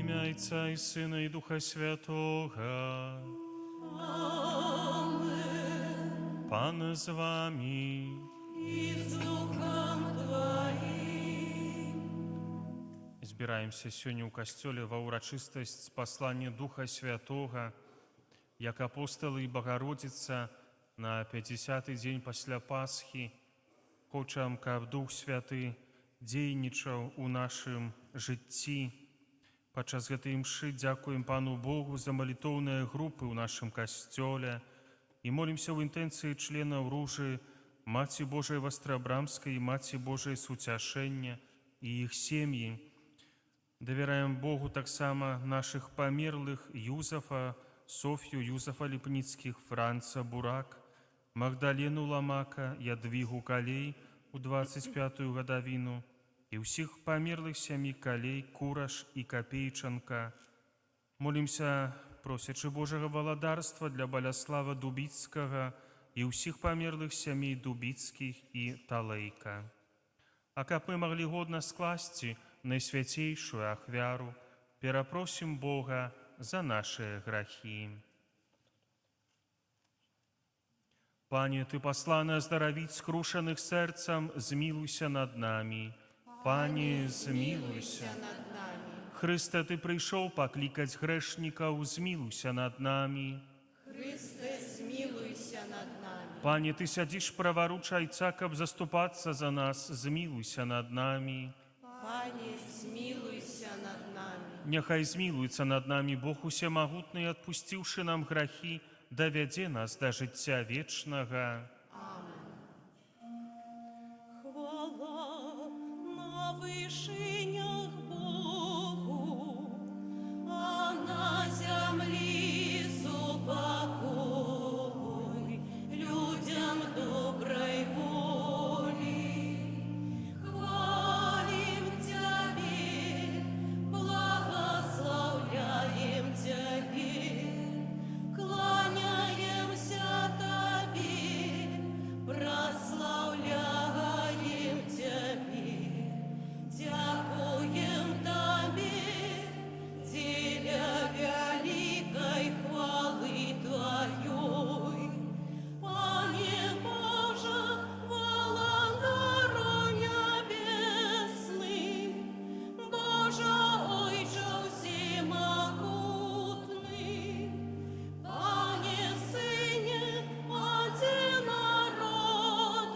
ім'я Отця і Сина, і Духа Святого. Amen. Пан з вами. І з Духом Твоїм. Збираємося сьогодні у касцёле ва ўрачыстасць паслання Духа Святого, як апостолы і Богородица на 50-й дзень пасля Пасхі. Хочам, каб Дух Святы дзейнічаў у нашым жыцці. Падчас гэтай імшы дзякуем Пану Богу за малітоўныя групы ў нашым касцёле і молімся ў інтэнцыі членаў ружы Маці Божай Вастрабрамскай і Маці Божай Суцяшэння і іх сем'і. Давяраем Богу таксама нашых памерлых Юзафа, Софью, Юзафа Ліпніцкіх, Франца Бурак, Магдалену Ламака, Ядвігу Калей у 25-ю гадавіну і ўсіх памерлых сям'і Калей, Кураш і Капейчанка. Молімся, просячы Божага валадарства для Баляслава Дубіцкага і ўсіх памерлых сямей Дубіцкіх і Талейка. А каб мы маглі годна скласці найсвяцейшую ахвяру, перапросім Бога за нашыя грахі. Пане, Ты пасланы аздаравіць скрушаных сэрцам, змілуйся над намі. Пане, змілуйся над нами. Хрысте, Ты прыйшоў паклікаць грэшнікаў, змілуйся над намі. Христе, змілуйся над нами. Пане, Ты сядзіш праваруч Айца, каб заступацца за нас, змілуйся над намі. Пане, змілуйся над нами. Няхай змілуецца над намі Бог усемагутны, адпусціўшы нам грахі, давядзе нас да жыцця вечнага. Хвала на вишинях Богу, а на землі супокой людям доброй волі. Хвалим Тебе, благословляем Тебе, кланяемся Тебе, прославляем Тебе, дякуем Тебе, деля великой хвалы Твоей. Пане Боже, володару небесный, Боже Ойче всемогутный, Пане Сыне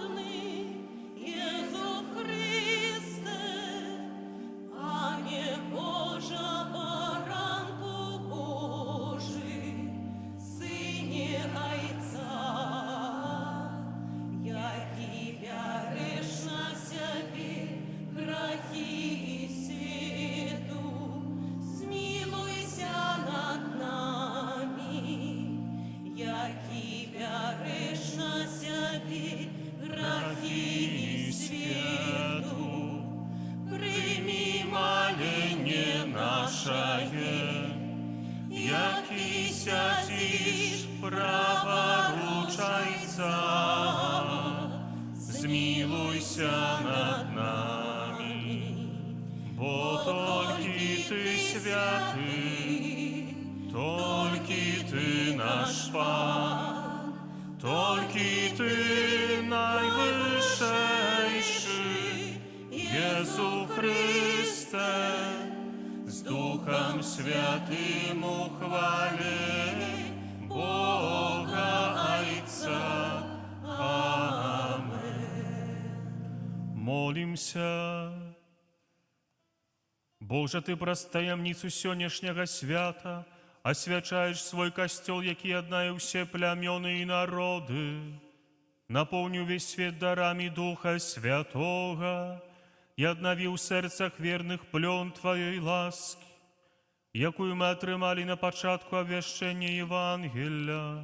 одинородный, Иисус Христе, Пане Боже, баранку Божий, Сыне Отца, я Тебя грешна себе грехи и свету, смилуйся над нами, я Тебя грешна себе грехи и свету, прими Моленье нашее, який сядзіш праваруч Айца, змілуйся над намі, бо толькі Ты святый, толькі Ты наш Пан, толькі Ты найвышэйшы, Єсу Христе, з Духом Святым у хвале Бога Айца. Амен. Молимся. Боже, Ты праз таямніцу сённяшняга свята асвячаеш свой касцёл, які яднае ўсе плямёны і народы. Напоўню весь свет дарамі Духа Святога і аднаві ў сэрцах верных плён Тваёй ласкі, якую мы атрымалі на пачатку абвяшчэння Евангелля.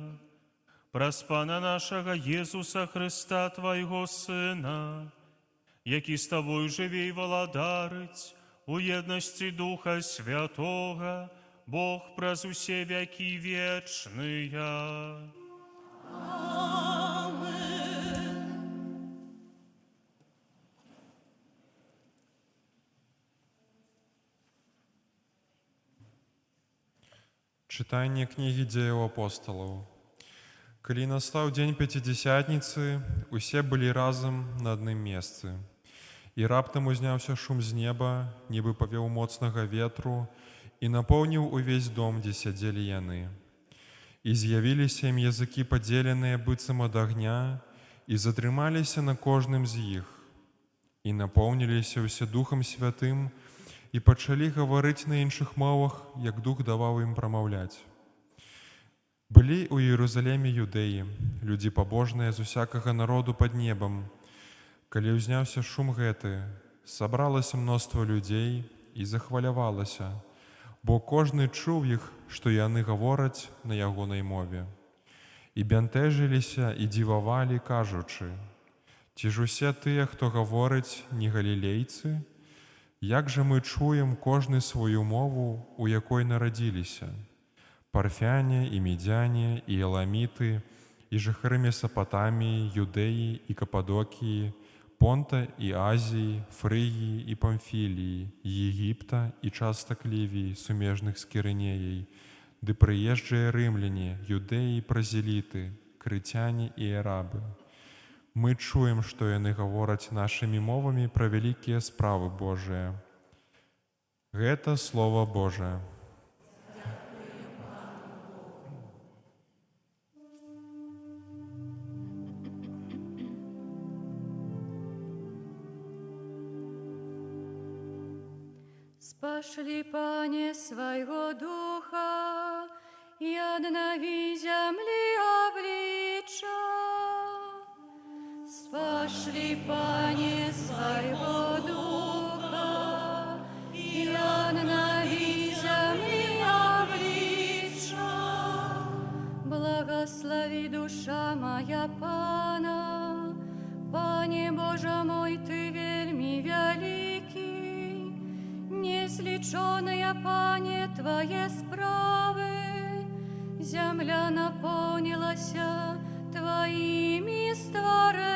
Праз Пана нашага Езуса Хрыста, Твайго Сына, які з Табою жыве і валадарыць у еднасці Духа Святога, Бог праз усе вякі вечныя. Читание книги Дзеяў апосталаў. Калі настаў дзень Пяцідзясятніцы, усе былі разам на адным месцы. І раптам узняўся шум з неба, нібы павеў моцнага ветру, і напоўніў увесь дом, дзе сядзелі яны. І з'явіліся ім языкі падзеленыя быццам ад агня, і затрымаліся на кожным з іх. І напоўніліся ўсе Духам Святым, і пачалі гаварыць на іншых мовах, як Дух даваў ім прамаўляць. Былі ў Іерусаліме юдэі, людзі пабожныя з усякага народу пад небам. Калі ўзняўся шум гэты, сабралася мноства людзей і захвалявалася, бо кожны чуў іх, што яны гавораць на ягонай мове. І бянтэжыліся і дзівавалі, кажучы: ці ж усе тыя, хто гаворыць, не галілейцы? Як жа мы чуем кожны сваю мову, у якой нарадзіліся? Парфяне і медяне і еламіты, і жыхары Месапатаміі, Юдэі і Кападокіі, Понта і Азіі, Фрыгіі і Памфіліі, Егіпта і частак Лівіі, сумежных з Кірынеяй, ды прыезджыя рымляне, юдэі і празеліты, крыцяне і арабы. Мы чуем, што яны гавораць нашымі мовамі пра вялікія справы Божыя. Гэта Слова Божае. Спошли, Пане, свайго духа, і аднаві зямлі обличчя. Спошли, Пане, свайго духа, і аднаві зямлі обличчя. Благослови, душа моя, Пана, Пане Боже мой, Ты вельми великий, неслічоные, Пане, Твоє справи, земля наповнилася Твоими створениями.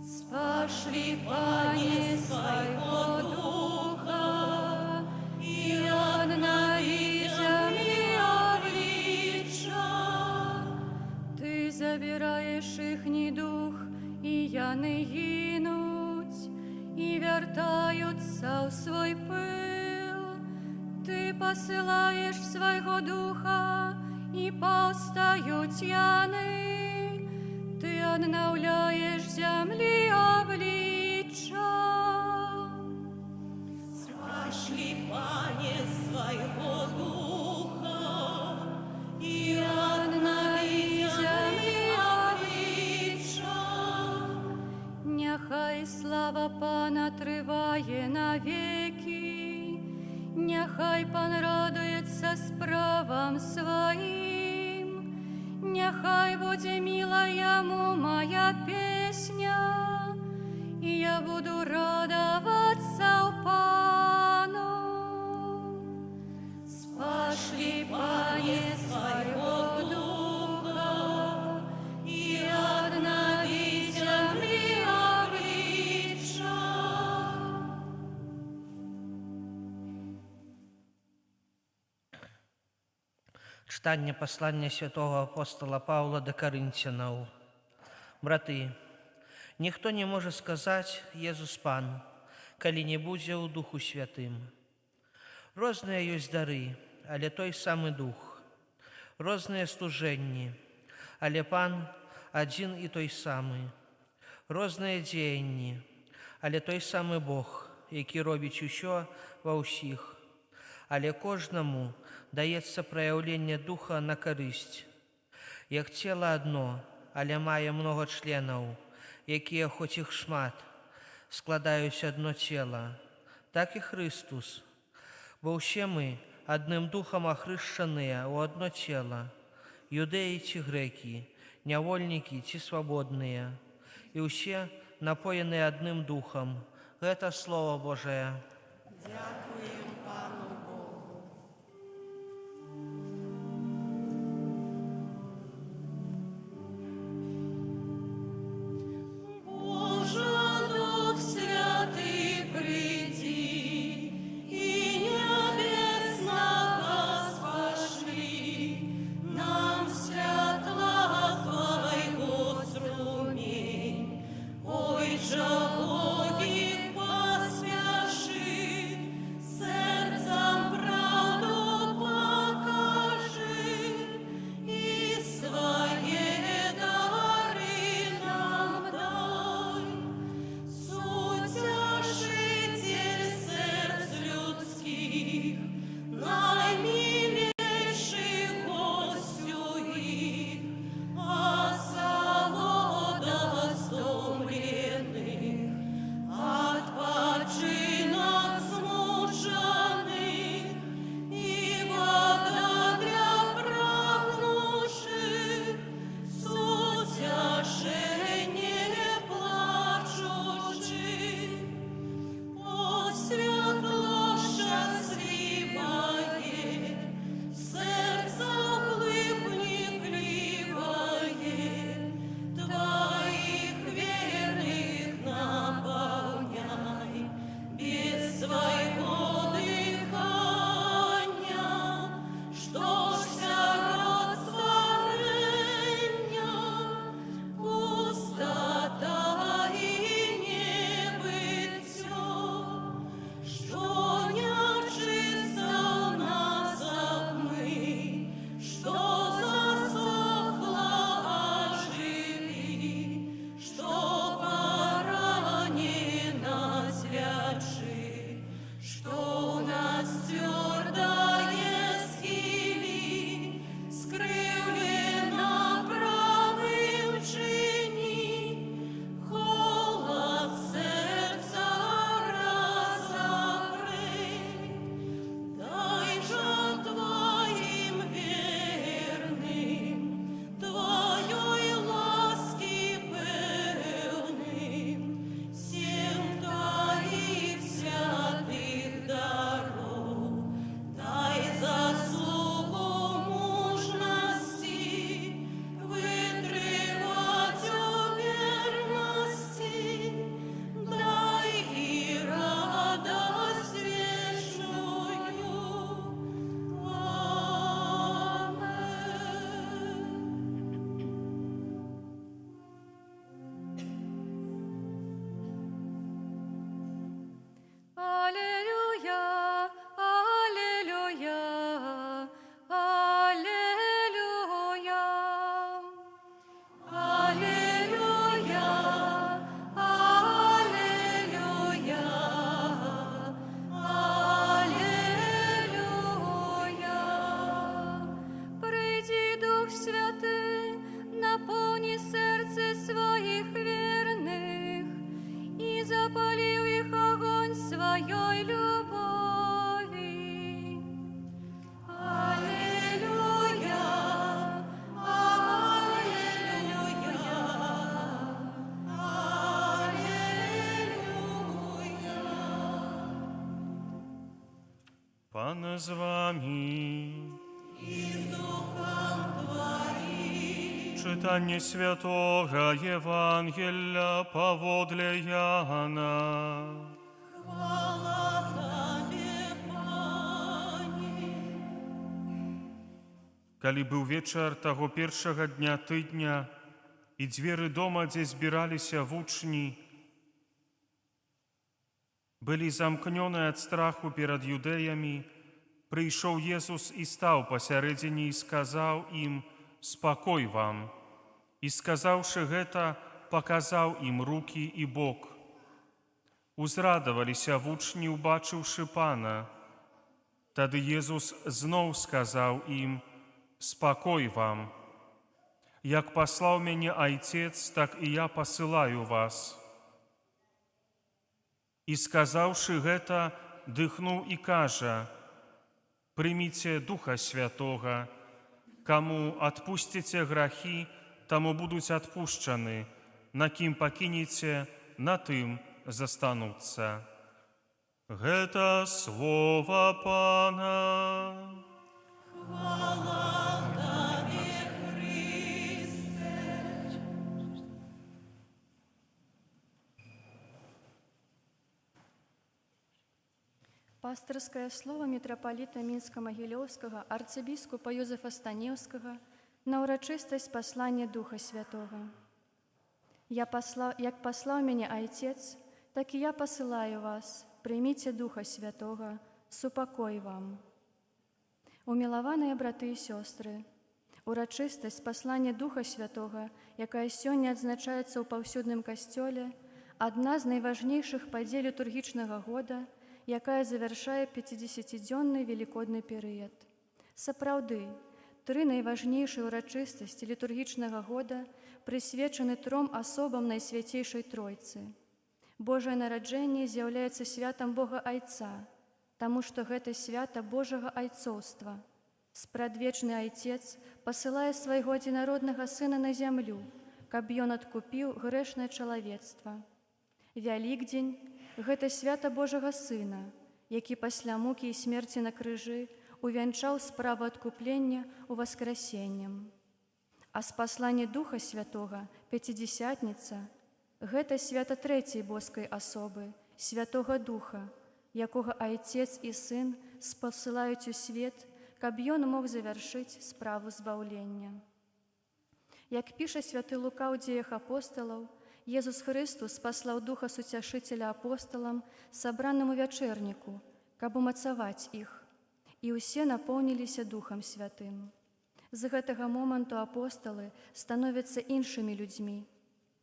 Спошли, Пане, свайго духа, и однови земли обличчя. Ты забираешь ихний дух, и яны гинуть, и вертаются в свой пыл. Ты посылаешь свайго духа, и повстают яны. Ты обновляешь земли обличчя. Спошли, Пане, свайго духа, і обнови землі обличчя. Нехай слава Пана триває навеки, нехай Пан радується справам своїм, нехай буде мила йому моя песня, і я буду радоваться у Пану. Спошли, Пане, свайго духа, і обнови землі обличчя. Читання послання святого апостола Павла до Коринтянаў. Браты, ніхто не можа сказаць «Езус Пан», калі не будзе ў Духу Святым. Розныя ёсць дары, але той самы Дух. Розныя служэнні, але Пан адзін і той самы. Розныя дзеянні, але той самы Бог, які робіць усё ва ўсіх. Але кожнаму даецца праяўленне Духа на карысць. Як цела адно, але мае многа членаў, якія, хоць іх шмат, складаюць адно цела, так і Христус. Бо ўсе мы адным Духам ахрышчаныя ў адно цела, юдэі ці грэкі, нявольнікі ці свабодныя, і ўсе напоеныя адным Духам. Гэта Слово Божае. Дякуємо Пану Богу. Боже, Дух Святий, прийди, і небесна Пан з вами. Читання святого Євангелія паводле Яна. Хвала Тебе, Пане. Калі быў вечар таго першага дня тыдня, і дзверы дома, дзе збіраліся вучні, былі замкнёны ад страху перад юдэямі, прыйшоў Езус і стаў пасярэдзіне і сказаў ім: «Спакой вам!» І, сказаўшы гэта, паказаў ім рукі і бок. Узрадаваліся вучні, убачыўшы Пана. Тады Езус зноў сказаў ім: «Спакой вам! Як паслаў мяне Айцец, так і я пасылаю вас». І, сказаўшы гэта, дыхнуў і кажа: «Прыміце Духа Святога. Каму адпусціце грахі, таму будуць адпушчаны, на кім пакінеце, на тым застануцца». Гэта слова Пана. Пастырскае слово митрополита Мінска-Магілёўскага арцыбіскупа Юзефа Станеўскага на ўрачыстасць паслання Духа Святога. Як паслаў мяне Айцец, так і я пасылаю вас. Прыміце Духа Святога, супакой вам. Умілаваныя браты і сёстры, урачыстасць паслання Духа Святога, якая сёння адзначаецца ў паўсюдным касцёле, адна з найважнейшых падзей літургічнага года, якая завяршае 50-дзённы велікодны перыяд. Сапраўды, тры найважнейшыя ўрачыстасці літургічнага года прысвечаны тром асобам Найсвяцейшай Тройцы. Божае нараджэнне з'яўляецца святам Бога Айца, таму што гэта свята Божага айцоўства. Спрадвечны Айцец пасылае свайго адзінароднага Сына на зямлю, каб ён адкупіў грэшнае чалавецтва. Вялікдзень – гэта свята Божага Сына, які пасля мукі і смерці на крыжы увянчаў справу адкуплення ўваскрасеннем. А спасланне Духа Святога, Пяцідзесятніца – гэта свята трэцяй боскай асобы, Святога Духа, якога Айцец і Сын спасылаюць у свет, каб ён мог завяршыць справу збаўлення. Як піша святы Лука ў дзеях апосталаў, Езус Христус паслаў Духа Суцяшыцеля апосталам, сабраным у вячэрніку, каб умацаваць іх, і ўсе напоўніліся Духам Святым. З гэтага моманту апосталы становяцца іншымі людзьмі.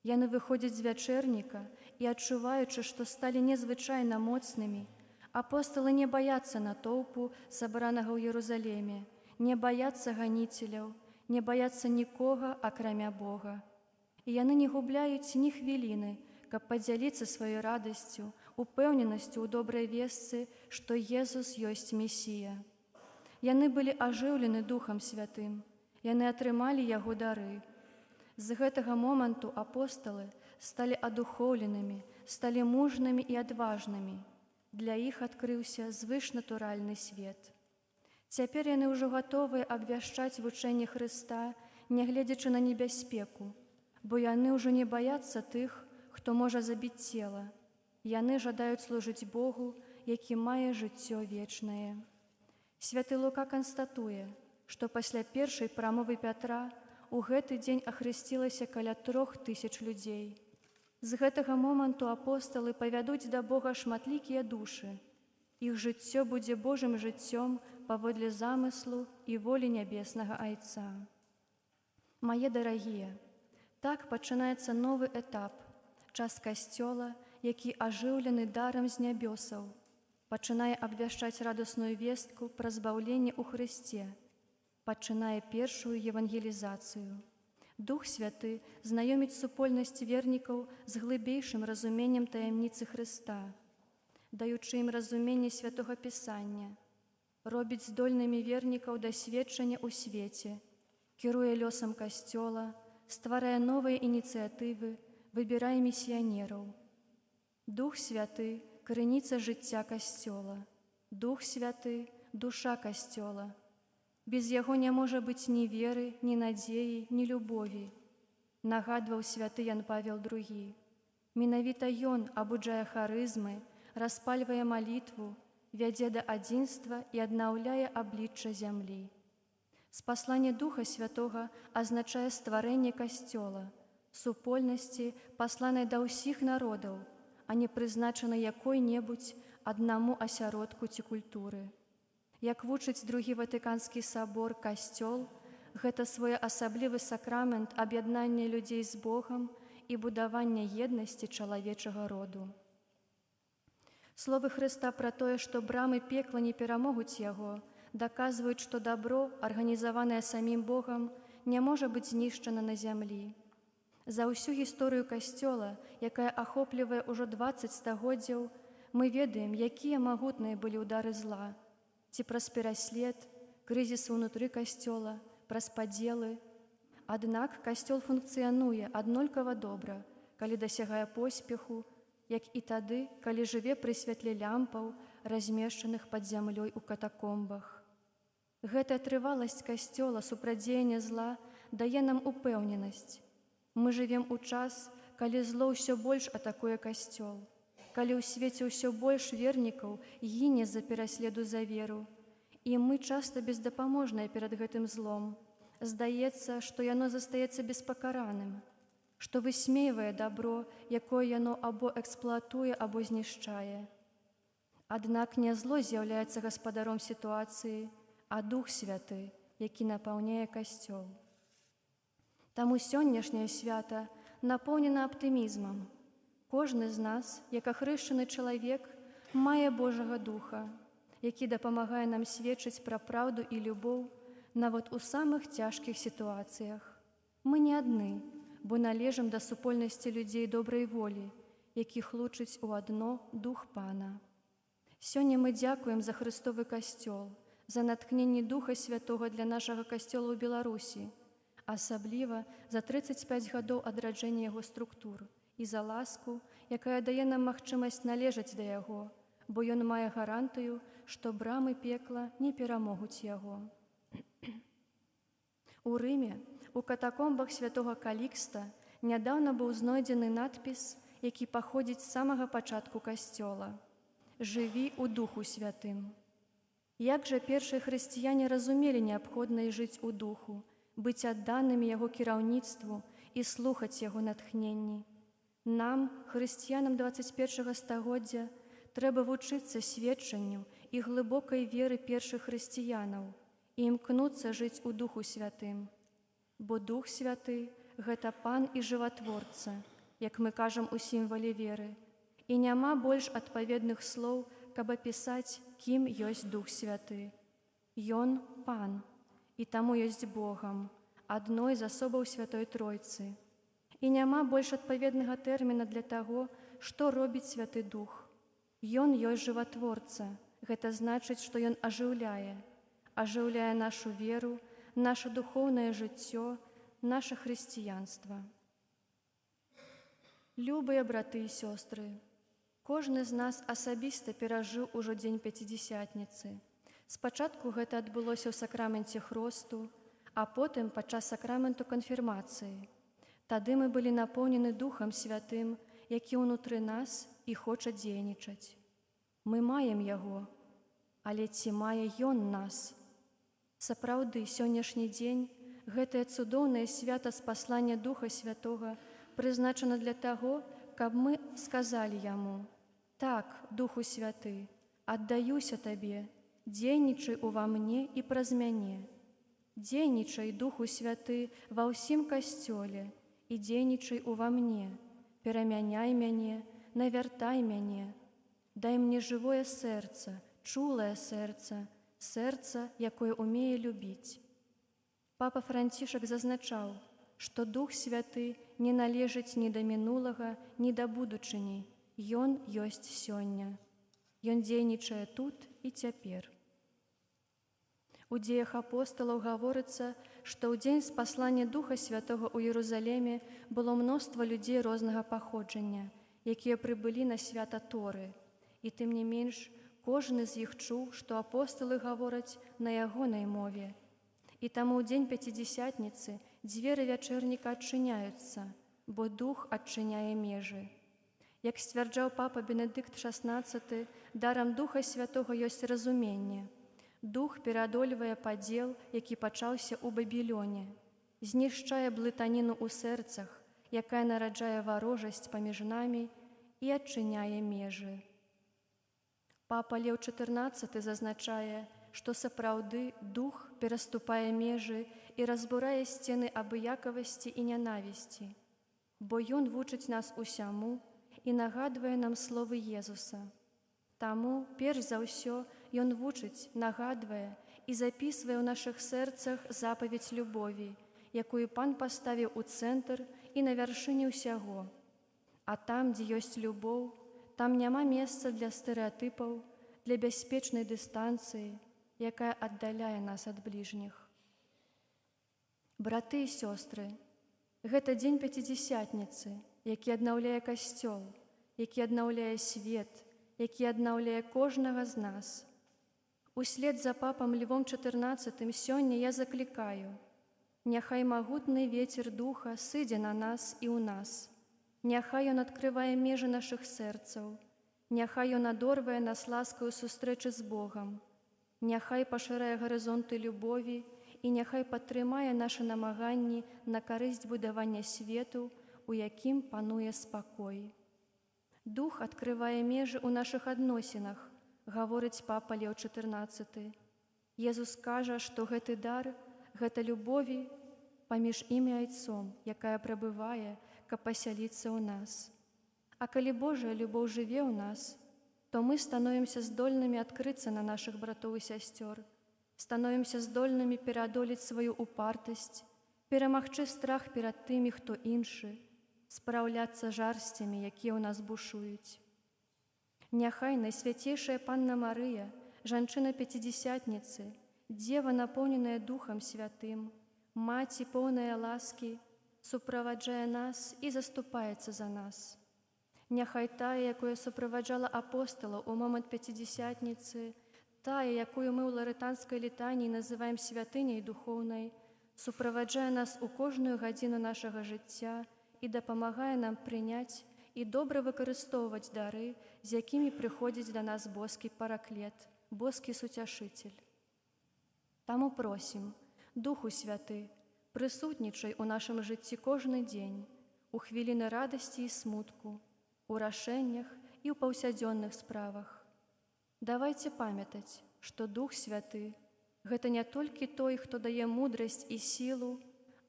Яны выходзяць з вячэрніка і, адчуваючы, што сталі незвычайна моцнымі, апосталы не баяцца натоўпу, сабранага ў Єрусаліме, не баяцца ганіцеляў, не баяцца нікога, акрамя Бога. І яны не губляюць ні хвіліны, каб падзяліцца сваёй радасцю, упэўненасцю ў добрай вестцы, што Езус ёсць Месія. Яны былі ажыўлены Духам Святым, яны атрымалі Яго дары. З гэтага моманту апосталы сталі адухоўленымі, сталі мужнымі і адважнымі. Для іх адкрыўся звышнатуральны свет. Цяпер яны ўжо гатовыя абвяшчаць вучэнне Хрыста, нягледзячы на небяспеку, бо яны ўжо не баяцца тых, хто можа забіць цела. Яны жадаюць служыць Богу, які мае жыццё вечнае. Святы Лука канстатуе, што пасля першай прамовы Пятра у гэты дзень ахрысцілася каля 3000 людзей. З гэтага моманту апосталы павядуць да Бога шматлікія душы. Іх жыццё будзе Божым жыццём паводле замыслу і волі нябеснага Айца. Мае дарагія, так пачынаецца новы этап, час Касцёла, які ажыўлены дарам з нябёсаў, пачынае абвяшчаць радасную вестку пра збаўленне ў Хрысце, пачынае першую евангелізацыю. Дух Святы знаёміць супольнасць вернікаў з глыбейшым разуменнем таямніцы Хрыста, даючы ім разуменне Святога Пісання, робіць здольнымі вернікаў да сведчання ў свеце, кіруе лёсам Касцёла, стварае новыя ініцыятывы, выбірае місіянераў. Дух Святы – крыніца жыцця Касцёла. Дух Святы – душа касцёла. Без яго не можа быць ні веры, ні надзеі, ні любові, нагадваў святы Ян Павел II. Менавіта ён абуджае харызмы, распальвае малітву, вядзе да адзінства і аднаўляе аблічча зямлі. Спасланне Духа Святога азначае стварэнне касцёла, супольнасці, пасланай да ўсіх народаў, а не прызначанай якой-небудзь аднаму асяродку ці культуры. Як вучыць Другі Ватыканскі сабор, касцёл – гэта своеасаблівы сакрамент аб'яднання людзей з Богам і будавання еднасці чалавечага роду. Словы Хрыста пра тое, што брамы пекла не перамогуць яго, даказваюць, што дабро, арганізаванае самім Богам, не можа быць знішчана на зямлі. За ўсю гісторыю касцёла, якая ахоплівае ўжо 20 стагоддзяў, мы ведаем, якія магутныя былі ўдары зла, ці праз пераслед, крызісы ўнутры касцёла, праз падзелы. Аднак касцёл функцыянуе аднолькава добра, калі дасягае поспеху, як і тады, калі жыве пры святле лямпаў, размешчаных пад зямлёй у катакомбах. Гэтая трываласць касцёла супрацьдзеяння зла дае нам упэўненасць. Мы жывем у час, калі зло ўсё больш атакуе касцёл, калі ў свеце ўсё больш вернікаў гіне з-за пераследу за веру, і мы часта бездапаможныя перад гэтым злом. Здаецца, што яно застаецца беспакараным, што высмейвае дабро, якое яно або эксплуатуе, або знішчае. Аднак не зло з'яўляецца гаспадаром сітуацыі, а Дух Святы, які напаўняе касцёл. Таму сённяшняе свята напоўнена аптымізмам. Кожны з нас, як ахрышчаны чалавек, мае Божага Духа, які дапамагае нам сведчыць пра праўду і любоў нават у самых цяжкіх сітуацыях. Мы не адны, бо належым да супольнасці людзей добрай волі, якіх лучыць у адно Дух Пана. Сёння мы дзякуем за Хрыстовы касцёл, за наткненне Духа Святога для нашага касцёла ў Беларусі, асабліва за 35 гадоў адраджэння яго структур і за ласку, якая дае нам магчымасць належаць да яго, бо ён мае гарантыю, што брамы пекла не перамогуць яго. У Рыме, у катакомбах святога Калікста, нядаўна быў знойдзены надпіс, які паходзіць з самага пачатку касцёла: «Жыві у Духу Святым». Як жа першыя хрысціяне разумелі неабходнасць жыць у Духу, быць адданымі яго кіраўніцтву і слухаць яго натхненні. Нам, хрысціянам 21 стагоддзя, трэба вучыцца сведчанню і глыбокай веры першых хрысціянаў і імкнуцца жыць у Духу Святым. Бо Дух Святы – гэта Пан і жыватворца, як мы кажам у сімвале веры, і няма больш адпаведных слоў, каб апісаць, кім ёсць Дух Святы. Ён – Пан, і таму ёсць Богам, адной з асобаў Святой Тройцы. І няма больш адпаведнага тэрміна для таго, што робіць Святы Дух. Ён ёсць жыватворца, гэта значыць, што ён ажыўляе нашу веру, наше духоўнае жыццё, наша хрысціянства. Любыя браты і сёстры, кожны з нас асабіста перажыў ужо дзень Пяцідзясятніцы. Спачатку гэта адбылося ў сакраменце хросту, а потым падчас сакраменту канфірмацыі. Тады мы былі напоўнены Духам Святым, які ўнутры нас і хоча дзейнічаць. Мы маем яго, але ці мае ён нас? Сапраўды, сённяшні дзень, гэтае цудоўнае свята спаслання Духа Святога прызначана для таго, каб мы сказалі яму: «Так, Духу Святы, аддаюся табе, дзейнічай ува мне і праз мяне. Дзейнічай, Духу Святы, ва ўсім касцёле і дзейнічай ува мне, перамяняй мяне, навяртай мяне. Дай мне жывое сэрца, чулае сэрца, сэрца, якое умее любіць». Папа Францішак зазначаў, што Дух Святы не належыць ні да мінулага, ні да будучыні. Ён ёсць сёння. Ён дзейнічае тут і цяпер. У дзеях апосталаў гаворыцца, што ў дзень спаслання Духа Святога ў Єрусаліме было мноства людзей рознага паходжання, якія прыбылі на свята Торы. І тым не менш, кожны з іх чуў, што апосталы гавораць на ягонай мове. І таму ў дзень пяцідзесятніцы дзверы вячэрніка адчыняюцца, бо дух адчыняе межы. Як сцвярджаў папа Бенедыкт XVI, дарам Духа Святога ёсць разуменне. Дух пераадольвае падзел, які пачаўся ў Бабілёне, знішчае блытаніну ў сэрцах, якая нараджае варожасць паміж намі і адчыняе межы. Папа Леў XIV зазначае, што сапраўды дух пераступае межы і разбурае сцены абыякавасці і нянавісці, бо ён вучыць нас усяму і нагадвае нам словы Езуса. Таму, перш за ўсё, ён вучыць, нагадвае і запісвае ў нашых сэрцах запаведь любові, якую Пан паставіў у цэнтр і на вяршыні ўсяго. А там, дзе ёсць любоў, там няма месца для стэрэатыпаў, для бяспечнай дыстанцыі, якая аддаляе нас ад бліжніх. Браты і сёстры, гэта дзень пяцідзесятніцы, які аднаўляе касцёл, які аднаўляе свет, які аднаўляе кожнага з нас. Услед за папам Львом XIV сёння я заклікаю: няхай магутны вецер духа сыдзе на нас і ў нас. Няхай ён адкрывае межы нашых сэрцаў. Няхай ён адорвае нас ласкаю сустрэчы з Богам. Няхай пашырае гарызонты любові і няхай падтрымае нашы намаганні на карысць будавання свету, у якім пануе спакой. Дух адкрывае межы ў нашых адносінах, гаворыць папа Леў XIV. Езус кажа, што гэты дар, гэта любові паміж ім і айцом, якая прабывае, каб пасяліцца ў нас. А калі Божая любоў жыве ў нас, то мы становімся здольнымі адкрыцца на нашых братоў і сясцёр, становімся здольнымі пераадолець сваю упартасць, перамагчы страх перад тымі, хто іншы, спраўляцца жарсцямі, якія ў нас бушуюць. Няхай найсвяцейшая Панна Марыя, жанчына пяцідзесятніцы, дзева, напоўненая Духам Святым, маці, поўная ласкі, суправаджае нас і заступаецца за нас. Няхай тая, якая суправаджала апосталаў у момант пяцідзесятніцы, тая, якую мы ў ларытанскай літаніі называем святыняй духоўнай, суправаджае нас у кожную гадзіну нашага жыцця і дапамагае нам прыняць і добра выкарыстоўваць дары, з якімі прыходзіць да нас боскі параклет, боскі суцяшыцель. Таму просім, Духу Святы, прысутнічай у нашым жыцці кожны дзень, у хвіліны радасці і смутку, у рашэннях і ў паўсядзённых справах. Давайце памятаць, што Дух Святы – гэта не толькі той, хто дае мудрасць і сілу,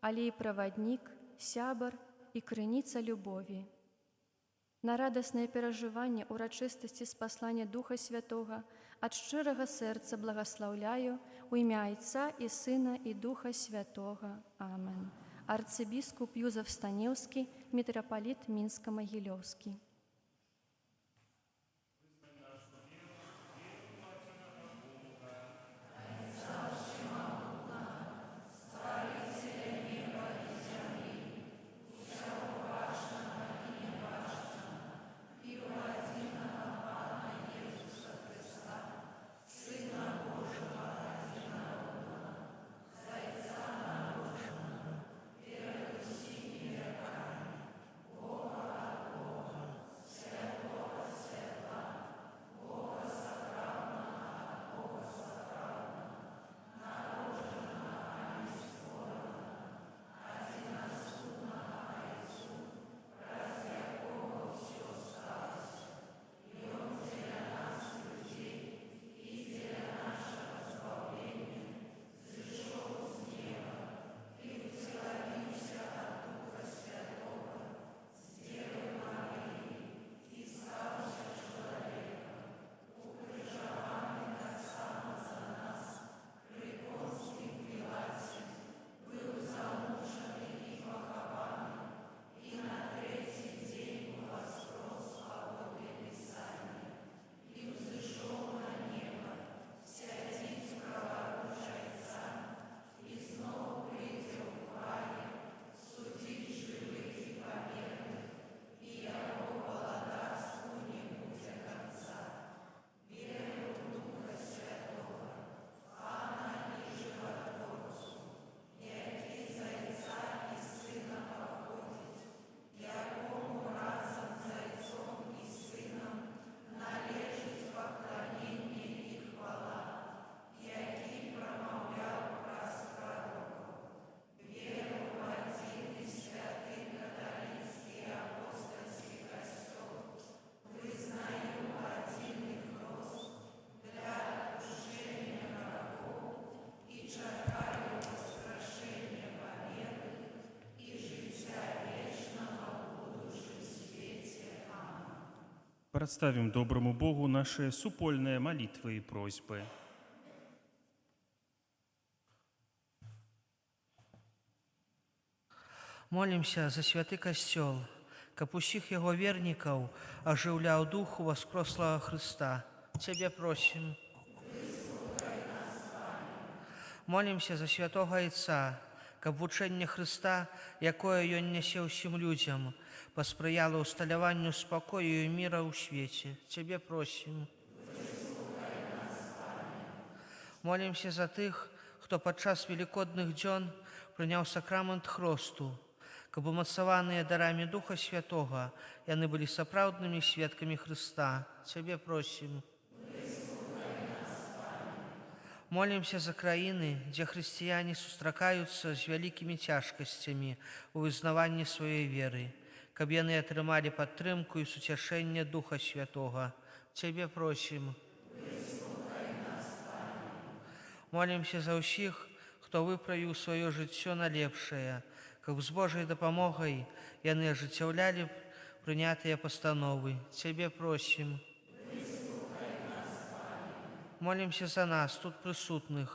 але і праваднік, сябар і крыніца любові. На радаснае перажыванне ўрачыстасці спаслання Духа Святога ад шчырага сэрца благаслаўляю у імя Айца і Сына і Духа Святога. Амен. Арцыбіскуп Юзеф Станеўскі, мітрапаліт Мінска-Магілёўскі. Представим доброму Богу наши супольные молитвы и просьбы. Молимся за святы касцёл, каб усіх яго вернікаў ажыўляў духу воскрослага Христа. Цябе просім. Молимся за святого Отца, каб вучэнне Христа, якое ён нясе ўсім людзям, паспрыяла ўсталяванню спакою і міра ў свеце. Цябе просім. Молимся за тых, хто падчас велікодных дзён прыняў сакрамент хросту, каб умацаваныя дарамі Духа Святога яны былі сапраўднымі сведкамі Христа. Цябе просім. Молимся за краіны, дзе хрысціяне сустракаюцца з вялікімі цяжкасцямі ў вызнаванні сваёй веры, каб яны атрымалі падтрымку і суцяшэнне Духа Святога. Цябе просім. Молимся за ўсіх, хто выправіў сваё жыццё на лепшае, каб з Божай дапамогай яны ажыццяўлялі прынятыя пастановы. Цябе просім. Молимся за нас, тут прысутных,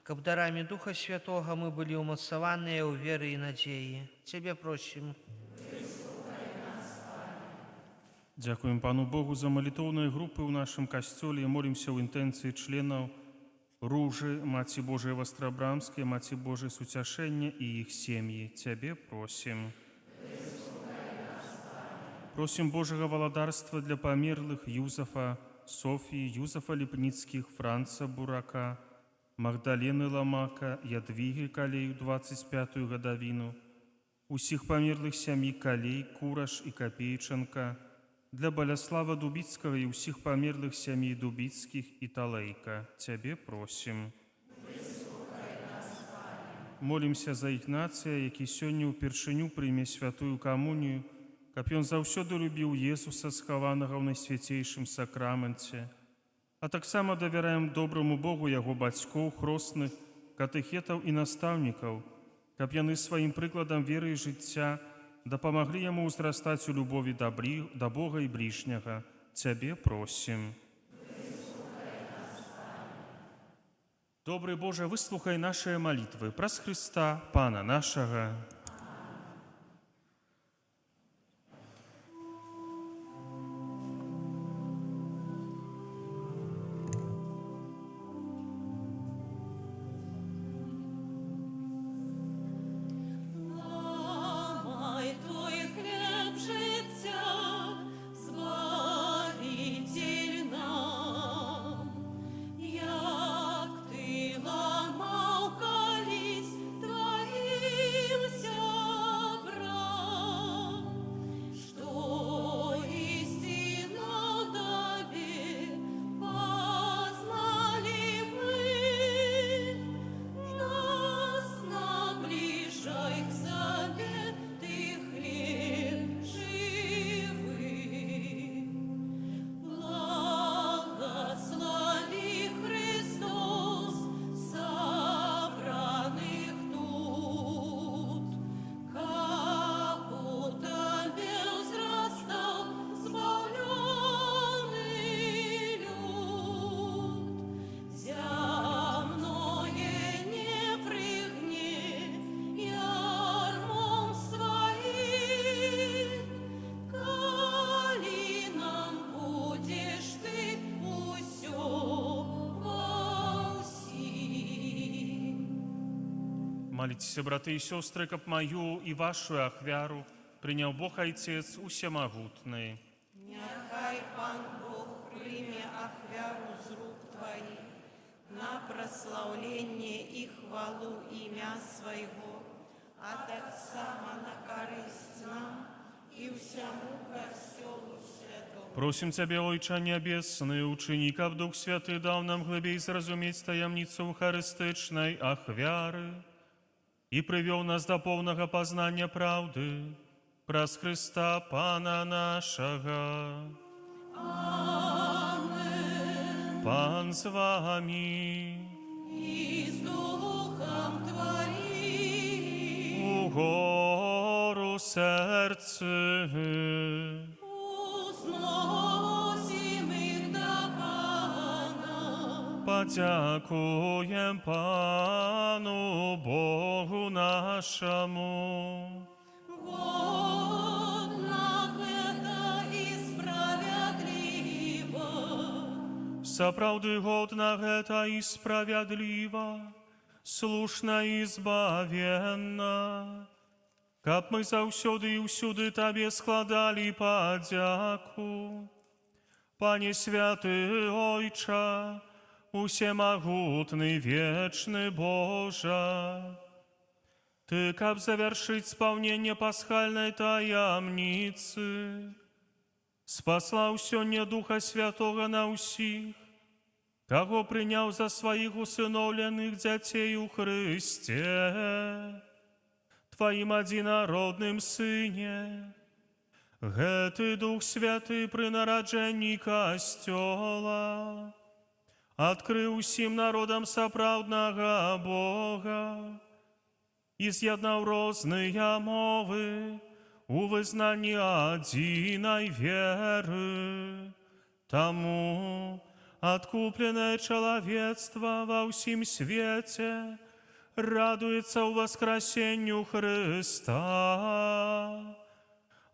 каб дарамі Духа Святога мы былі ўмацаваныя ў веры і надзеі. Цябе просім. Дзякуем Пану Богу за малітоўныя групы ў нашым касцёле і молімся ў інтэнцыі членаў Ружы, Маці Божай Вастрабрамскай, Маці Божай Суцяшэння і іх сем'і. Цябе просім. Просім Божага валадарства для памерлых Юзафа, Софії, Юзафа Ліпніцкіх, Франца Бурака, Магдалены Ламака, Ядвігі Калею 25-ю гадавіну, усіх памерлых сям'і Калей, Кураш і Капейчанка, для Баляслава Дубіцкага і ўсіх памерлых сям'і Дубіцкіх і Талейка. Цябе просім. Молімся за Ігнацыя, які сёння ўпершыню прыме святую камунію, каб ён заўсёды любіў Езуса, схаванага ў найсвяцейшым сакраменце. А таксама давяраем добраму Богу яго бацькоў, хросных, катэхетаў і настаўнікаў, каб яны сваім прыкладам веры і жыцця дапамаглі яму ўзрастаць у любові да Бога і бліжняга. Цябе просім. Добры Боже, выслухай нашыя малітвы праз Христа, Пана нашага. Ламай той хлеб життя, Збавитель нам, як ти ламав колись твоїм сябрам, що істину тобі познали ми, нас наближай к себе, ты хлеб живый. Благослови Христос собраних тут, как у тебе взрастал збавлений люд. Земное не пригни ярмом своим, коли нам будешь ты усё во всім. Моліться, брати і сестри, каб мою і вашу ахвяру прийняв Бог Отець усемогутний. Нехай Пан Бог прийме ахвяру з рук Твоїх на прославлення і хвалу ім'я Своєго, а так само на користь нам і всьому костелу святому. Просим Тебе, Ойче Небесний, учини, каб Дух Святий дав нам глибей зрозуміць таємницю Евхаристичної ахвяри і привів нас до повного познання правди праз Христа Пана нашого. Амен. Пан з вами. І з Духом Твоїм. Угору серце. Узносим Подякуем Пану Богу нашему. Годно гэта і справядліва. Сапраўды годна гэта і справядліва, слушна і збавенна, каб мы заўсёды і ўсюды Табе складалі падзяку. Пане святы Ойча, усемагутны вечны Божа, Ты, каб завершыць спаўненне пасхальнай таямніцы, спаслаў сёння Духа Святога на ўсіх, каго прыняў за сваіх усыноўленых дзяцей у Хрысце, Тваім адзінародным Сыне. Гэты Дух Святы пры нараджэнні Касцёла адкрыў усім народам сапраўднага Бога і з'яднаў розныя мовы у вызнанні адзінай веры. Таму адкупленае чалавецтва ва ўсім свеце радуецца ў васкрасенню Хрыста,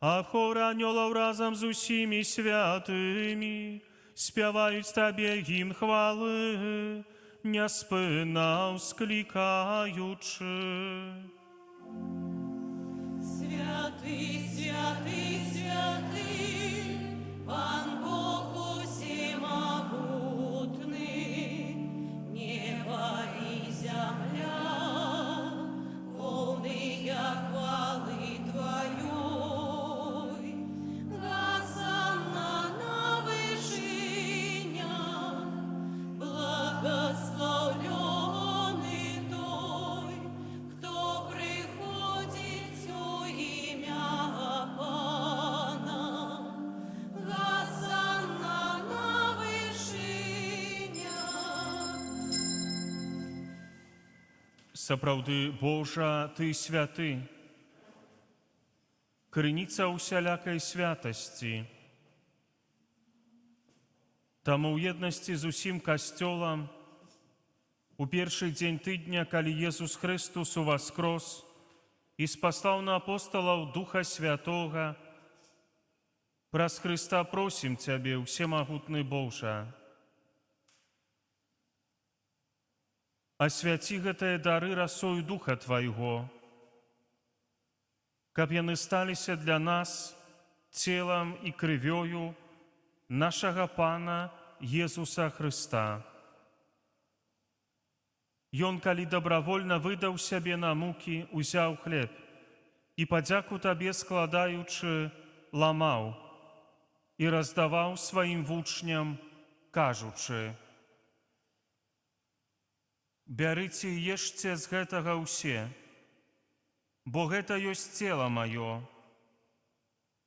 а хор анёлаў разам з усімі святымі спяваюць Табе гімн хвалы, няспынна ўсклікаючы. Святы, святы, святы, Пан Бог усемагутны, неба і зямля, поўныя хвалы Тваёй. Гасанна на вышынях, благословлены той, хто приходить у ім'я Пана. Гасанна на вышынях. Сапраўды, Божа, Ты святы, крыніца усялякай святасці. Таму ў еднасці з усім Касцёлам у першы дзень тыдня, калі Езус Христус уваскрос і спаслаў на апосталаў Духа Святога, праз Хрыста просім Цябе, усемагутны Божа, асвяці гэтыя дары расою Духа Твайго, каб яны сталіся для нас целам і крывёю нашага Пана Езуса Хрыста. Ён, калі добравольна выдаў сябе на мукі, узяў хлеб і падзяку Табе складаючы, ламаў і раздаваў сваім вучням, кажучы: «Бярыце і ешце з гэтага ўсе, бо гэта ёсць цела маё,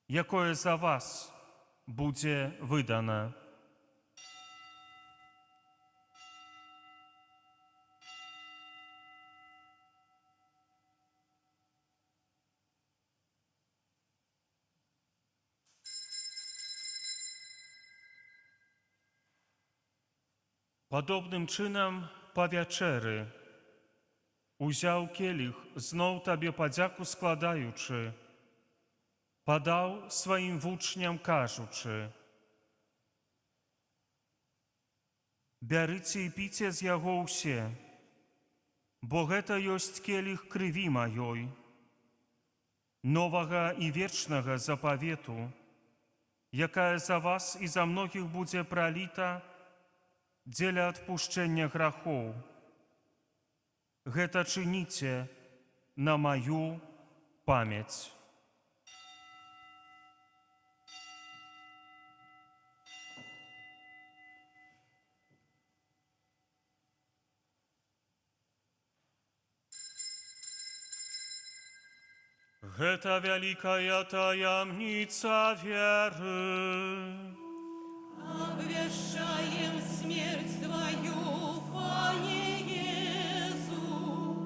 якое за вас будзе выдана». Падобным чынам, па вячэры, узяў келіх, зноў Табе падзяку складаючы, падаў сваім вучням, кажучы: «Бярыце і піце з яго ўсе, бо гэта ёсць келіх крыві маёй, новага і вечнага запавету, якая за вас і за многіх будзе праліта дзеля адпушчэння грахоў. Гэта чыніце на маю памяць». Гэта вялікая таямніца веры. Обвещаем смерть Твою, Пане Иису,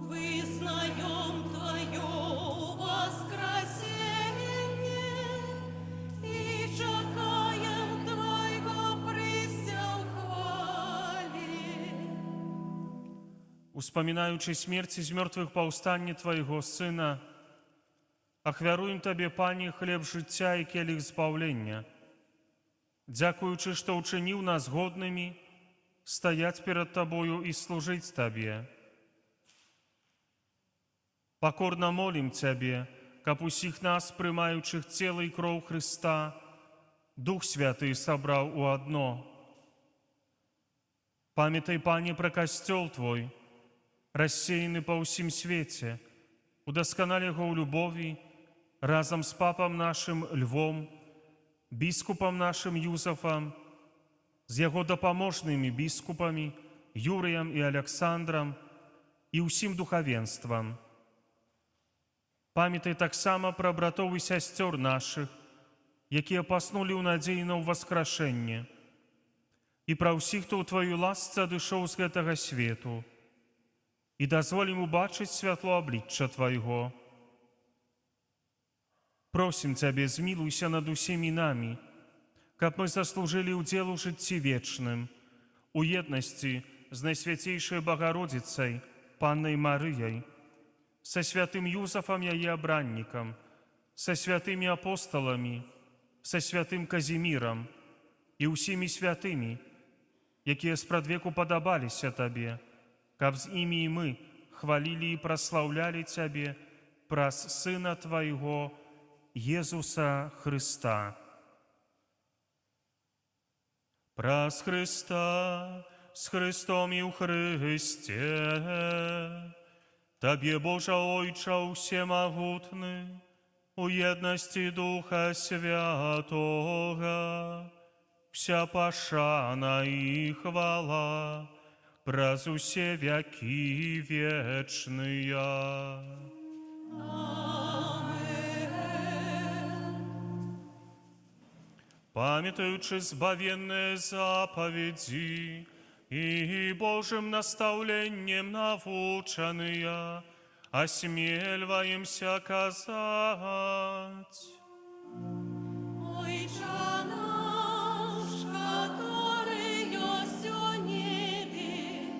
вызнаем Твое воскресение и чекаем Твоего прися в хвале. успамінаючы смерць з мёртвых паўстанне Твайго Сына, ахвяруем Табе, Пане, хлеб жыцця і келіх збаўлення, дзякуючы, што ўчыніў нас годнымі стаяць перад Табою і служыць Табе. Пакорна молім Цябе, каб усіх нас, прымаючых цела і кроў Хрыста, Дух Святы сабраў у адно. Памятай, Пане, пра касцёл Твой, рассеяны па ўсім свеце, удасканалі яго ў любові, разам з папам нашым Львом, біскупам нашым Юзафам, з яго дапаможнымі біскупамі Юрыем і Александрам і ўсім духавенствам. Памятай таксама пра братоў і сясцёр нашых, якія паснулі ў надзеі на ўваскрашэнне, і пра ўсіх, хто ў Тваёй ласцы адышоў з гэтага свету, і дазволім убачыць святло аблічча Твайго. Просім Цябе, змілуйся над усімі намі, каб мы заслужылі ўдзел у жыцці вечным, у еднасці з Найсвяцейшай Багародзіцай, Паннай Марыяй, са святым Юзафам яе абраннікам, са святымі апосталамі, са святым Казімірам і ўсімі святымі, якія спрадвеку падабаліся Табе, каб з імі і мы хвалілі і праслаўлялі Цябе праз Сына Твайго, Езуса Хрыста. Праз Хрыста, з Хрыстом і ў Хрысце, Табе, Божа Ойча усемагутны, у еднасці Духа Святога, вся пашана і хвала праз усе вякі вечныя. Памятаючы збавенныя запаведзі і Божым настаўленнем навучаныя, осмельваемся казаць. Ойча наш, который есть у небе,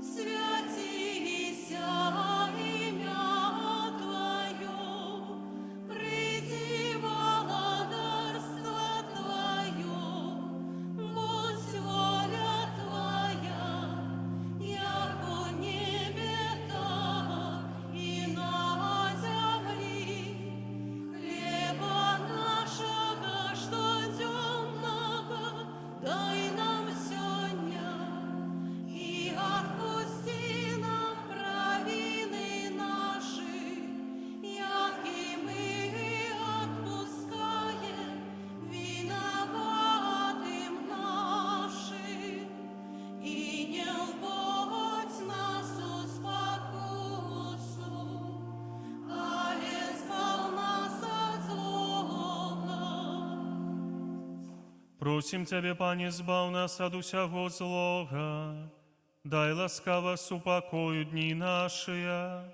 святися имя Твое, приди владарство Твое, будь воля Твоя, яко в небе, так и на земле. Хлеба нашего штодневного дай нам сегодня, и отпусти нам провины наши, яки мы отпускаем виноватым нашим, и не вводь нас в спокусу, але избав нас от злого. Просім Цябе, Пане, збаў нас ад усяго злога, дай ласкава супакою дні нашыя,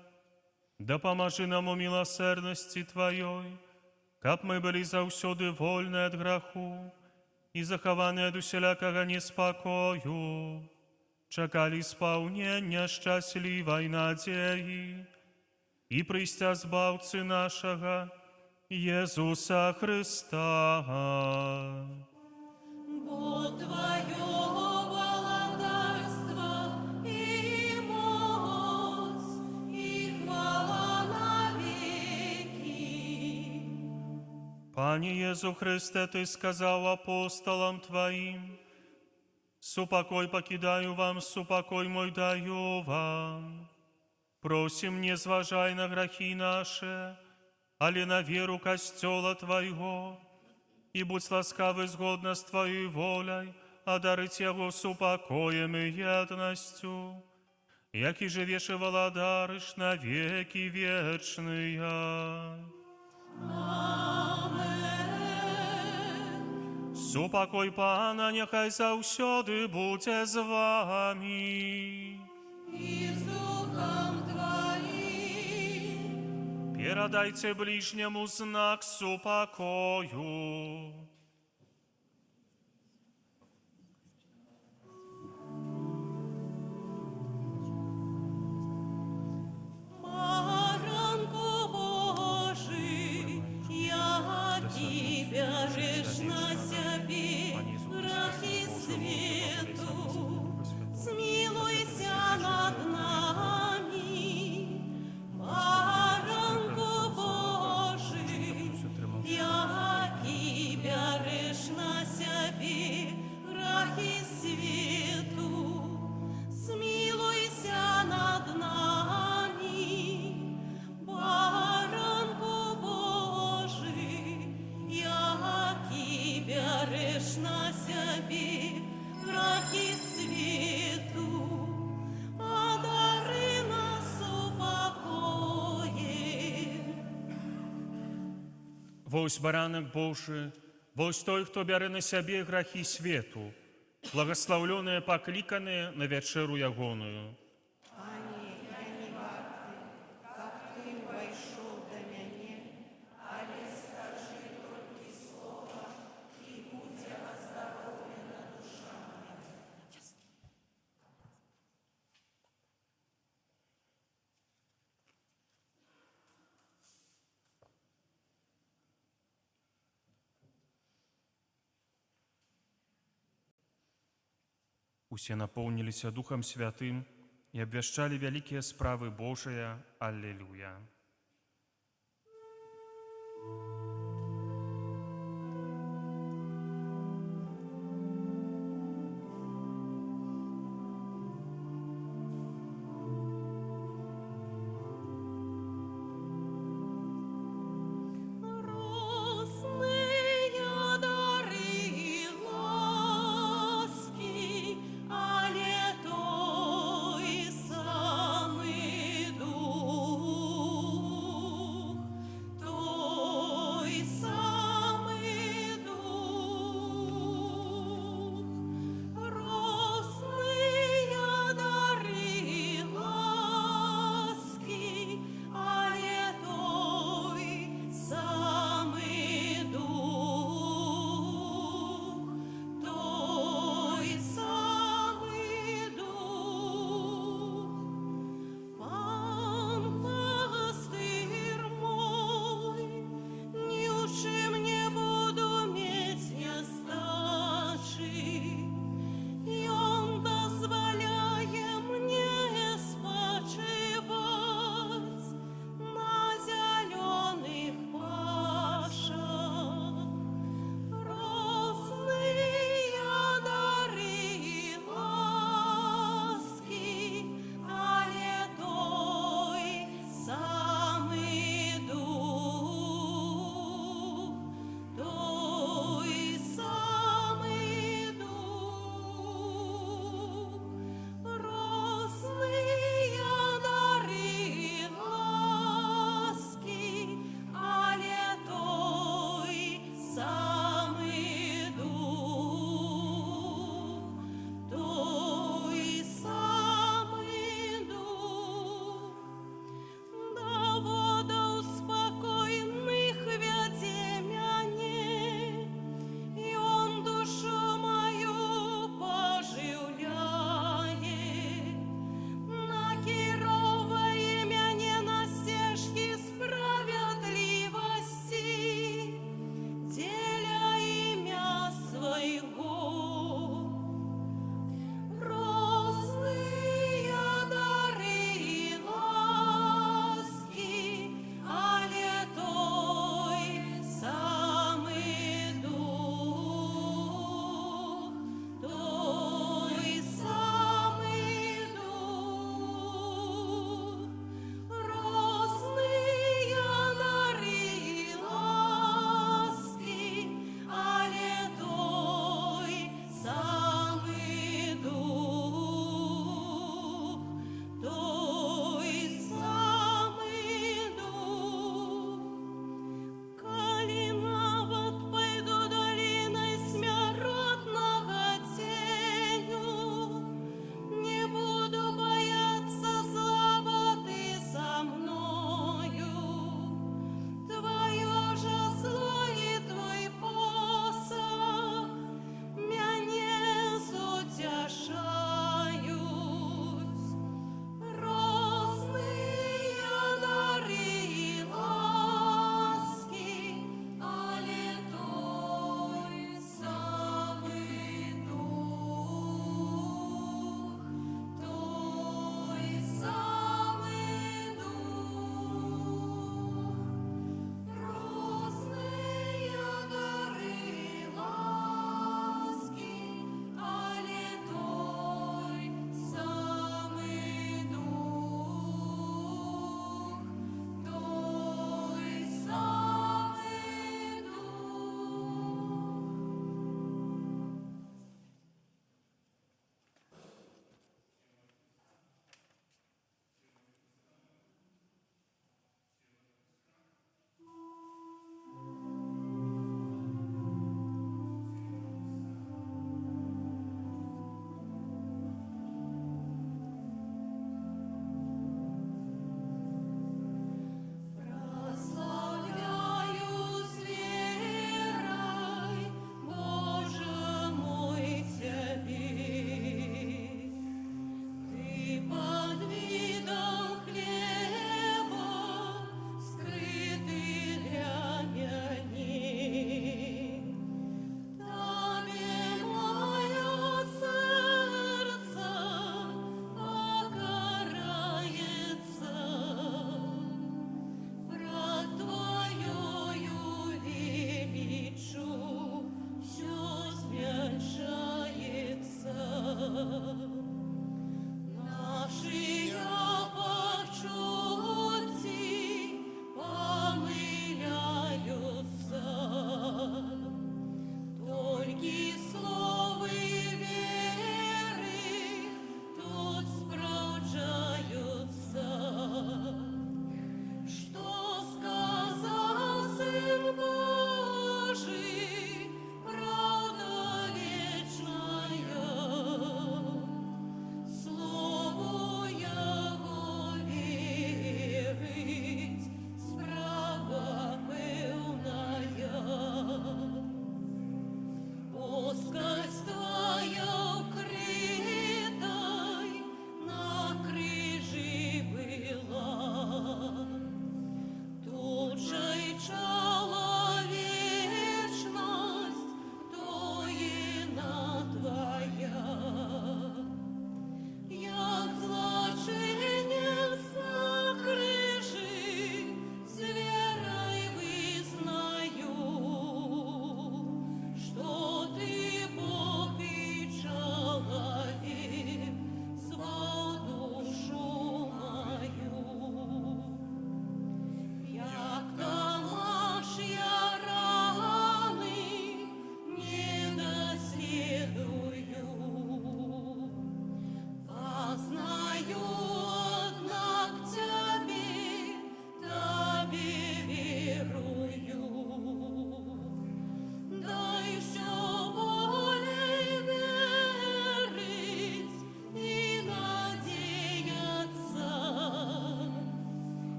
дапамажы нам у міласэрнасці Тваёй, каб мы былі заўсёды вольны ад граху і захаваны ад усялякага неспакою, чакалі спаўнення шчаслівай надзеі і прыйсця збаўцы нашага Езуса Хрыста. Бо Твое владарство и моц, и хвала навеки. Пане Езу Христе, Ты сказаў апостолам Твоим: «Супокой покидаю вам, супокой мой даю вам. Просим, не зважай на грехи наши, але на веру костела Твоего, и будь ласкавы згодно с Твоей волей, одарить его супокоем и едностью, як и живешь и владаришь на веки вечные». Супокой Пана нехай заўсёды будзе з вами. И с Духом Твоим. Передайте ближнему знак супокою. Вось баранак Божы, вось той, хто бярэ на сябе грахі свету, благословленные покликанные на вечеру ягоную. Пане, я не варты, каб ты войшоў да мяне, але скажи толькі слова, і будзе аздароўлена душа моя. Усе напоўніліся Духам Святым і абвяшчалі вялікія справы Божыя. Аллелуя. Росные дары и ласки, але той самый Дух, той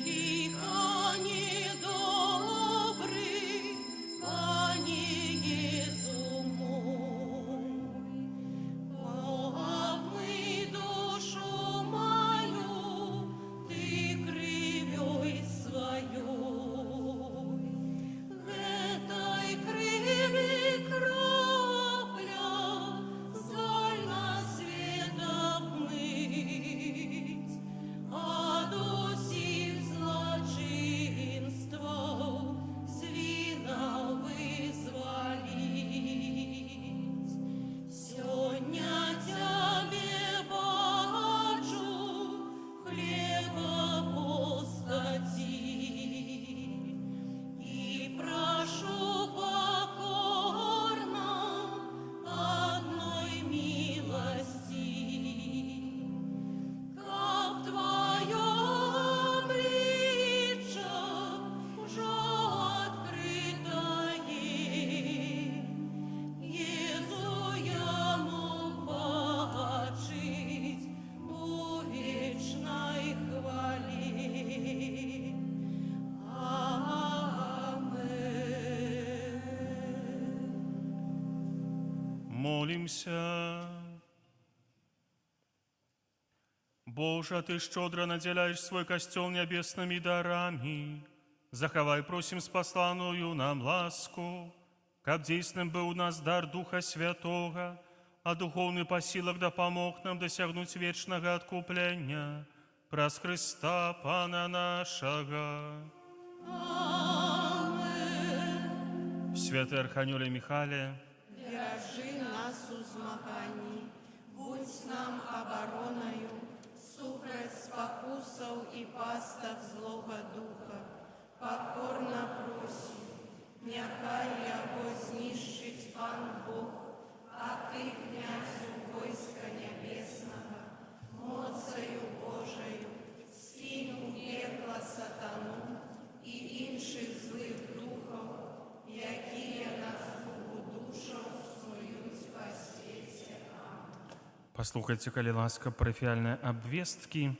лиха недобрый, Пане Езу мой. Обмый душу мою Ты кровью своей. Этой крови капля здольна свет обмыть, от усіх злочинствов звіна визволить. Сьогодні Тебе бачу, хлеба постаті, и прошу покорно одной милости, как Твое обличье уже открытое, Езу я мог бачить у вечной хвале. Молимся. Боже, Ты щедро наделяешь свой костел небесными дарами. Заховай, просим, спасланую нам ласку, как действенным был у нас дар Духа Святого, а духовный по силах да помог нам досягнуть вечного откупления. Праз Христа, Пана нашего. Святый Архангеле Михайле, Держи нас у змаганні, будь нам обороною, супроть спокусов и пасток злого духа. Покорно просим, нехай його знищить Пан Бог, а Ты, князю войска небесного, моцею Божою, скинь у пекла сатану и інших злих духов, які нас душу снують по свете. паслухайце, калі ласка, парафіяльныя абвесткі.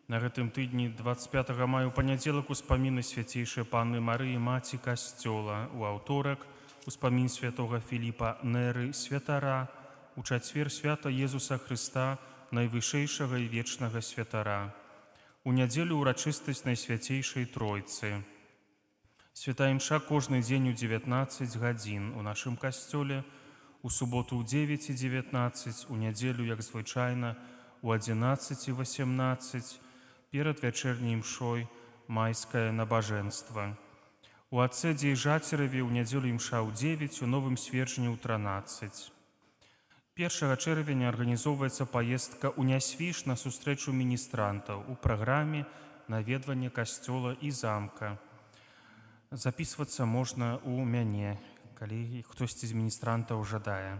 На гэтым тыдні 25 мая ў панядзелак успаміны свяцейшай Панны Марыі, маці Касцёла. У аўторак успамін святога Філіпа Неры, святара. У чацвер свята Езуса Хрыста, найвышэйшага і вечнага святара. У нядзелю урачыстасць Найсвяцейшай Тройцы. Святая імша кожны дзень у 19 гадзін у нашым касцёле, у суботу ў 9 і 19, у нядзелю, як звычайна, у 11 і 18, перад вячэрняй імшой майскае набажэнства. У Ацэдзе і Жацераве ў нядзелю імша ў 9, у Новым Свержні ў 13. 1 чэрвеня арганізоўваецца паездка ў Нясвіж на сустрэчу міністрантаў у праграме наведвання касцёла і замка. Запісвацца можна ў мяне, калі хтосьці з міністрантаў жадае.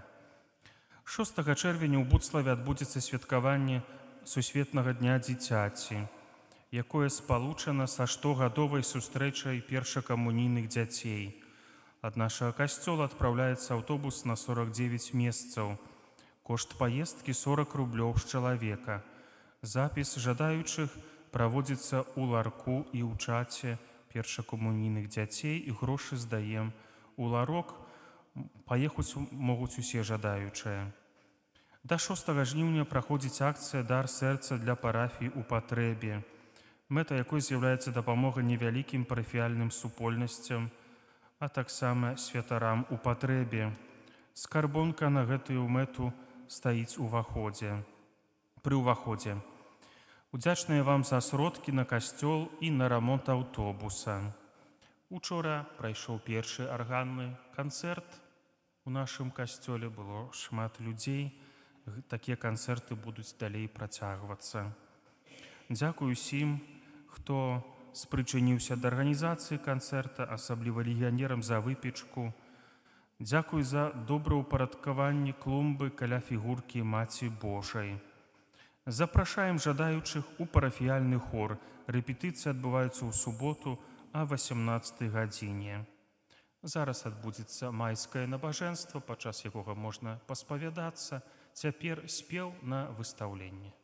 6 чэрвеня ў Буцлаве адбудзецца святкаванне Сусветнага дня дзіцяці, якое спалучана са штогадовай сустрэчай першакамунійных дзяцей. Ад нашага касцёла адпраўляецца аўтобус на 49 месцаў. Кошт паездкі 40 рублёў з чалавека. Запіс жадаючых праводзіцца ў ларку і ў чаце першакамунійных дзяцей, і грошы здаем у ларок. Паехаць могуць усе жадаючыя. Да 6 жніўня праходзіць акцыя «Дар сэрца для парафій у патрэбе», мэта якой з'яўляецца дапамога невялікім парафіяльным супольнасцям, а таксама святарам у патрэбе. Скарбонка на гэтую мэту стаіць пры ўваходзе. Удзячныя вам за сродкі на касцёл і на рамонт аўтобуса. Учора прайшоў першы арганны канцэрт. У нашым касцёле было шмат людзей. Такія канцэрты будуць далей працягвацца. Дзякую усім, хто спрычыніўся да арганізацыі канцэрта, асабліва легіянерам за выпечку. Дзякуй за добраўпарадкаванне клумбы каля фігуркі Маці Божай. Запрашаем жадаючых у парафіяльны хор. Рэпетыцыі адбываюцца ў суботу а 18 гадзіне. Зараз адбудзецца майскае набажэнства, падчас якога можна паспавядацца. Цяпер спеў на выстаўленне.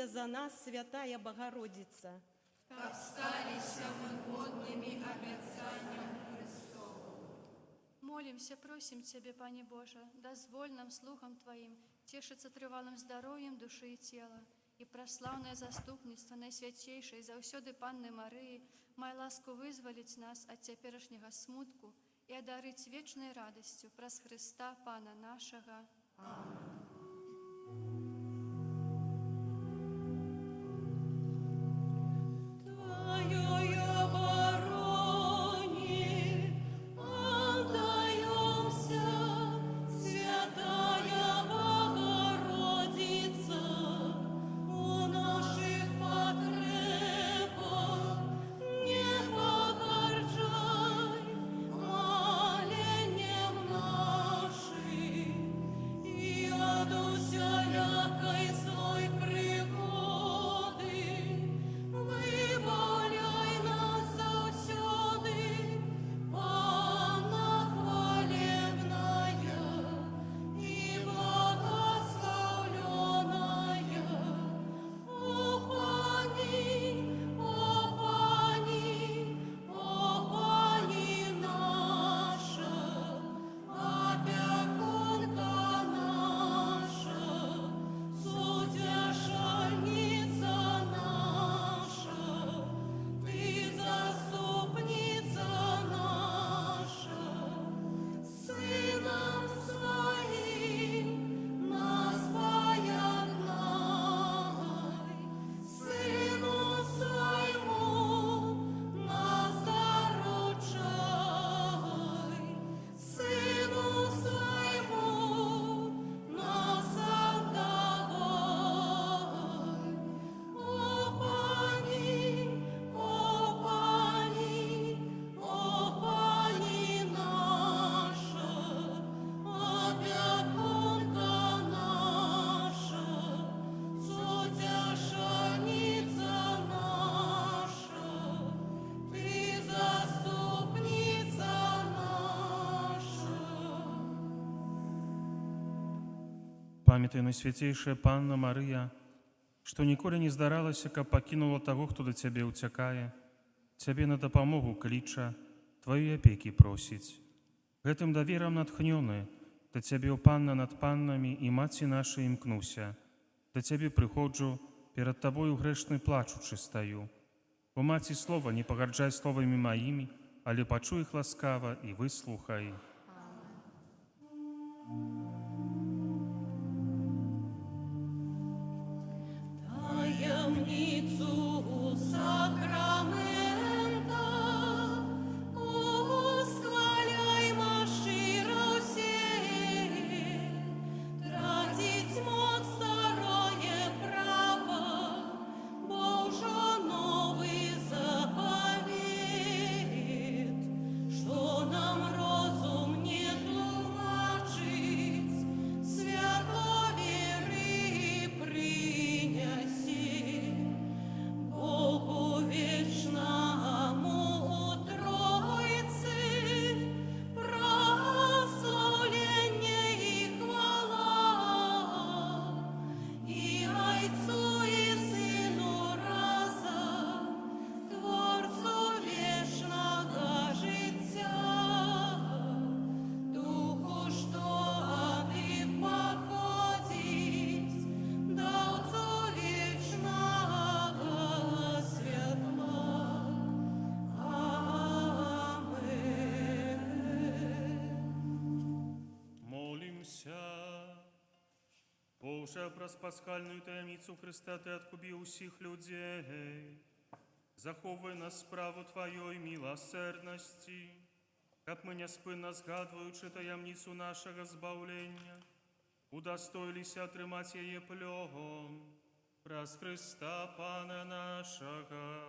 молися за нас, святая Богородица. Молимся, просим Тебе, Пане Боже, дозволь нам слухом Твоим тешиться тривалым здоровьем души и тела, и прославное заступництво Найсвятейшей заўсёды Панны Марии май ласку вызволить нас от теперешнего смутку и одарить вечной радостью праз Христа Пана нашего. Твоей обороне отдаемся, Святая Богородица, у наших потребах не погорчай моленьем нашим, и от усялякой злой пригоды выбавляй нас заўсёды, Панна хвалебная и благословленная. О Пани наша, опекунка наша, Судяшальница наша, Ты заступница наша, Сыном Своим нас поягнай, Сыну Своему нас заручай, Сыну Своему нас отдавай. О Пани наша, опекунка наша, Судяшальница наша, Ты заступница наша. Памятай, Найсвятейшая Панна Марыя, што ніколі не здаралася, каб пакінула таго, хто да цябе ўцякае, цябе на дапамогу кліча, тваёй апекі просіць. Гэтым даверам натхнёны, да цябе, о Панна над паннамі і маці наша імкнуся, да цябе прыходжу, перад табою грэшны плачучы стаю. О маці слова, не пагарджай словамі маімі, але пачуй іх ласкава і выслухай. Таємницю сакрамента усхваляймо широ все, тратить мог старое право, бо вже новий заповіт, що нам розум не тлумачить, свято віри приняси. Богу вечному у Троицы прославление и хвала, и Отцу и Сыну разом, Творцу вечного життя, Духу, что от их походить, Даўцу вечного святла. Аминь. Молимся. Боже, праз пасхальную таямницу Христа Ты откупил усіх людей. Заховуй нас справу Твоей милосердности, каб мы няспынна згадваючы таямницу нашага збаўлення, удостоились атрымаць яе плёгом праз Христа Пана нашага.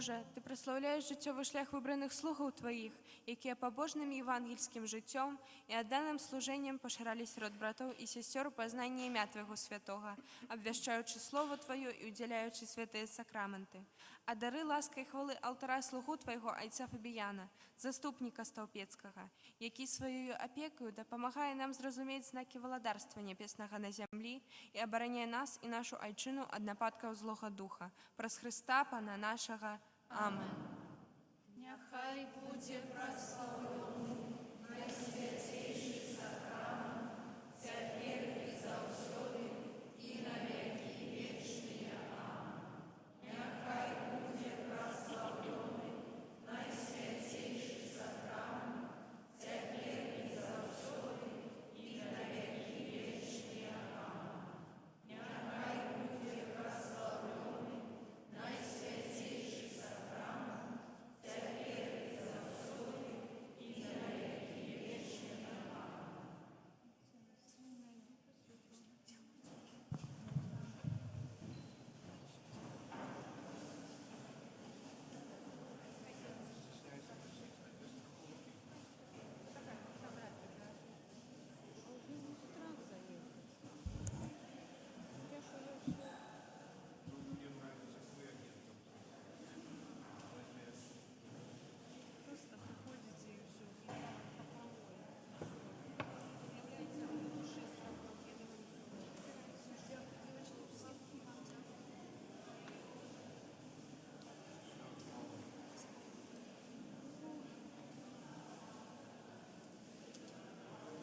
Боже, Ти прославляєш життєвий шлях вибраних слугів Твоїх, які побожним євангельським життям і отданим служенням поширали серед братів і сестер у познанні ім'я Твого святого, обвящаючи Слово Твоє і уділяючи святые сакраменти. А дари ласки і хвали алтара слугу Твоєго Айця Фабіяна, заступника Стовпецького, який своєю опікою допомагає нам зрозуміти знаки володарства небесного на землі і обороняє нас і нашу айчину від нападків злого духа. Прос Христа, Пана нашого. Амен. Нехай буде прославлено